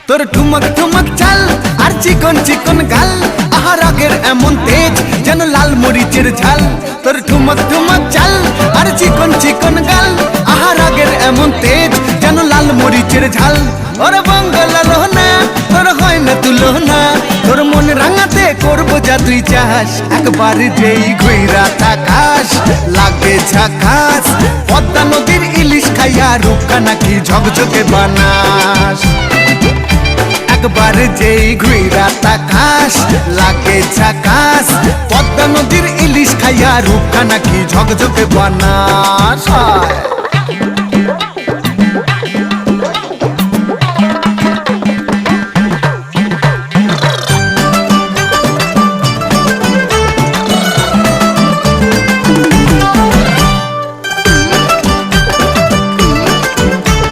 তোর ঠুমক ঠুমক চাল আর চিকন চিকন গাল, আহা রাগের এমন তেজ যেন লাল মরিচের ঝাল। তোর ঠুমক ঠুমক চাল আর চিকন চিকন গাল, আহা রাগের এমন তেজ যেন লাল মরিচের ঝাল। ওরে বঙ্গলা লোহনা তোর হয় না তুলনা, তোর মন রাঙাতে করবো যা তুই চাস। একবার যেই ঘুইরা তাকাস লাগে ঝাকাস, পদ্মা নদীর ইলিশ খাইয়া রূপকা নাকি ঝকঝকে বানাস। একবার যেই ঘুইরা তাকাস লাগে ঝাকাস, পদ্মা নদীর ইলিশ খাইয়া রূপকা নাকি ঝকঝকে বানাস।